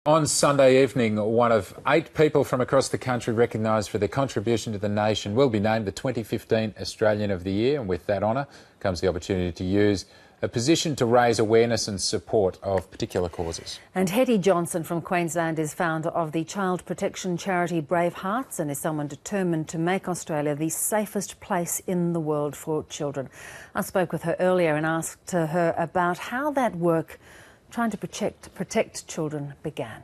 On Sunday evening, one of 8 people from across the country recognised for their contribution to the nation will be named the 2015 Australian of the Year, and with that honour comes the opportunity to use a position to raise awareness and support of particular causes. And Hetty Johnson from Queensland is founder of the child protection charity Brave Hearts and is someone determined to make Australia the safest place in the world for children. I spoke with her earlier and asked her about how that work trying to protect children began.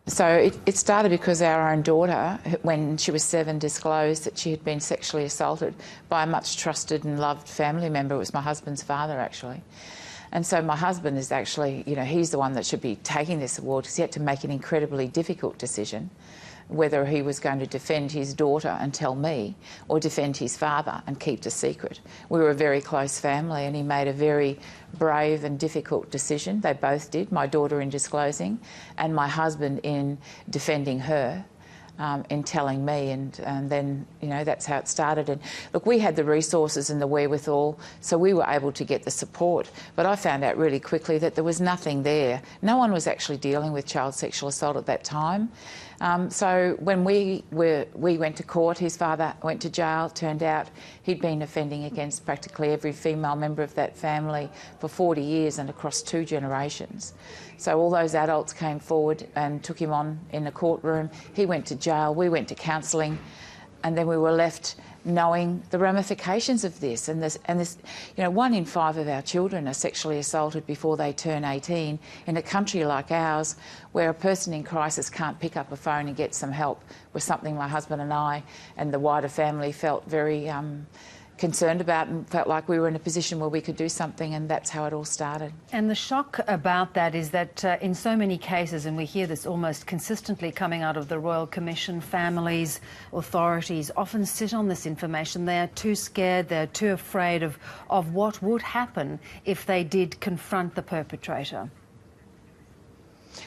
So it started because our own daughter, when she was 7, disclosed that she had been sexually assaulted by a much trusted and loved family member. It was my husband's father, actually. And so my husband is actually, he's the one that should be taking this award because he had to make an incredibly difficult decision whether he was going to defend his daughter and tell me or defend his father and keep the secret. We were a very close family and he made a very brave and difficult decision. They both did, my daughter in disclosing and my husband in defending her. In telling me, and then, that's how it started. And look, we had the resources and the wherewithal, so we were able to get the support. But I found out really quickly that there was nothing there. No one was actually dealing with child sexual assault at that time. So when we went to court, his father went to jail. Turned out he'd been offending against practically every female member of that family for 40 years and across 2 generations. So all those adults came forward and took him on in the courtroom. He went to jail, we went to counselling, and then we were left knowing the ramifications of this. And this, 1 in 5 of our children are sexually assaulted before they turn 18 in a country like ours, where a person in crisis can't pick up a phone and get some help, was something my husband and I and the wider family felt very concerned about and felt like we were in a position where we could do something, and that's how it all started. And the shock about that is that in so many cases, and we hear this almost consistently coming out of the Royal Commission, families, authorities often sit on this information. They are too scared, they're too afraid of what would happen if they did confront the perpetrator.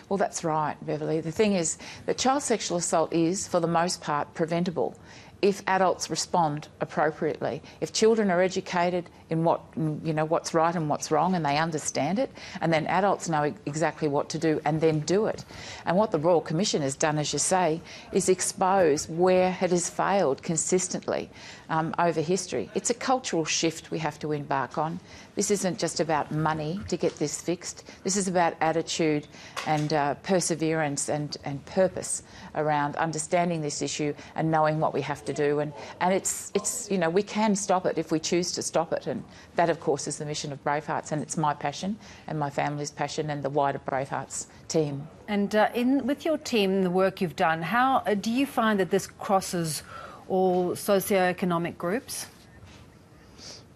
Well, that's right, Beverly. The thing is that child sexual assault is, for the most part, preventable if adults respond appropriately. If children are educated in what's right and what's wrong, and they understand it, and then adults know exactly what to do and then do it. And what the Royal Commission has done, as you say, is expose where it has failed consistently over history. It's a cultural shift we have to embark on. This isn't just about money to get this fixed. This is about attitude and perseverance and purpose around understanding this issue and knowing what we have to do. And it's we can stop it if we choose to stop it. And that, of course, is the mission of Brave Hearts, and it's my passion and my family's passion and the wider Brave Hearts team. And with your team, the work you've done, how do you find that this crosses all socioeconomic groups?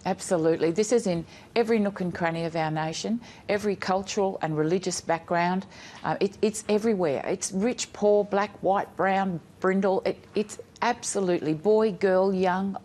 Absolutely. This is in every nook and cranny of our nation, every cultural and religious background. It's everywhere. It's rich, poor, black, white, brown, brindle. It's absolutely boy, girl, young,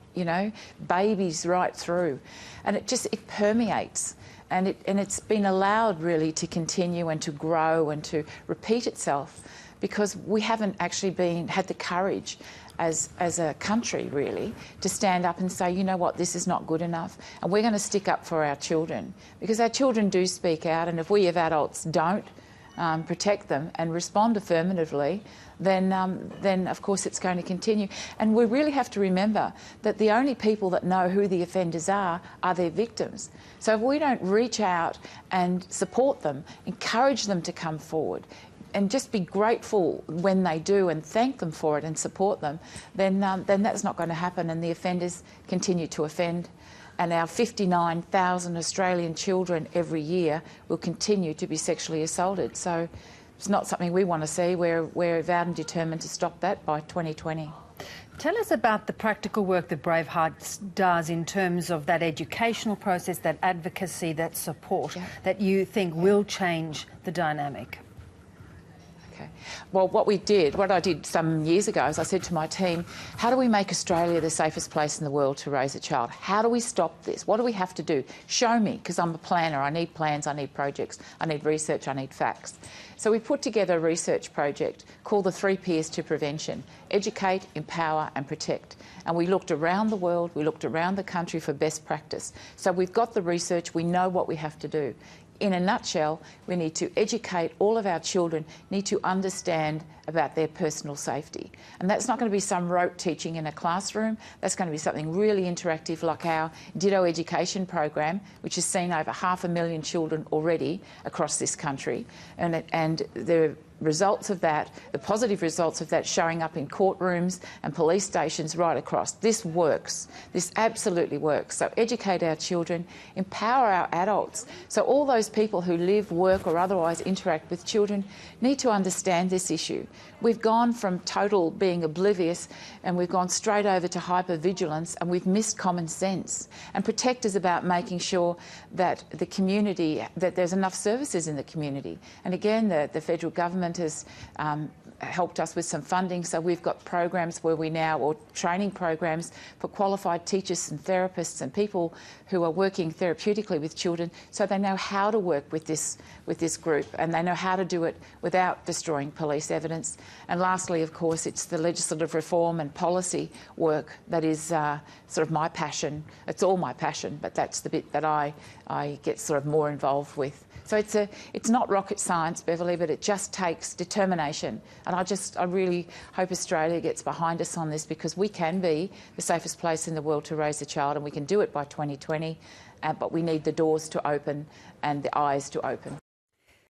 babies right through. And it permeates. And it's been allowed really to continue and to grow and to repeat itself because we haven't actually had the courage as a country, really, to stand up and say, you know what, this is not good enough, and we're going to stick up for our children, because our children do speak out, and if we as adults don't protect them and respond affirmatively, then of course it's going to continue. And we really have to remember that the only people that know who the offenders are their victims. So if we don't reach out and support them, encourage them to come forward, and just be grateful when they do and thank them for it and support them, then that's not going to happen, and the offenders continue to offend. And our 59,000 Australian children every year will continue to be sexually assaulted. So it's not something we want to see. We're vowed and determined to stop that by 2020. Tell us about the practical work that Brave Hearts does in terms of that educational process, that advocacy, that support that you think will change the dynamic. Okay. Well, what I did some years ago is I said to my team, how do we make Australia the safest place in the world to raise a child? How do we stop this? What do we have to do? Show me, because I'm a planner. I need plans, I need projects, I need research, I need facts. So we put together a research project called the 3 Ps to Prevention: educate, empower and protect. And we looked around the world, we looked around the country for best practice. So we've got the research, we know what we have to do. in a nutshell, we need to educate all of our children, need to understand about their personal safety. And that's not going to be some rote teaching in a classroom. That's going to be something really interactive, like our Ditto education program, which has seen over 500,000 children already across this country. And the results of that, the positive results of that, showing up in courtrooms and police stations right across. This works. This absolutely works. So educate our children, empower our adults. So all those people who live, work or otherwise interact with children need to understand this issue. We've gone from total being oblivious and we've gone straight over to hypervigilance, and we've missed common sense. And Protect is about making sure that the community, that there's enough services in the community. And again, the federal government has helped us with some funding, so we've got programs where we now, or training programs for qualified teachers and therapists and people who are working therapeutically with children, so they know how to work with this group, and they know how to do it without destroying police evidence. And lastly, of course, it's the legislative reform and policy work that is sort of my passion. It's all my passion, but that's the bit that I get sort of more involved with. So it's not rocket science, Beverly, but it just takes determination. And I really hope Australia gets behind us on this, because we can be the safest place in the world to raise a child, and we can do it by 2020. But we need the doors to open and the eyes to open.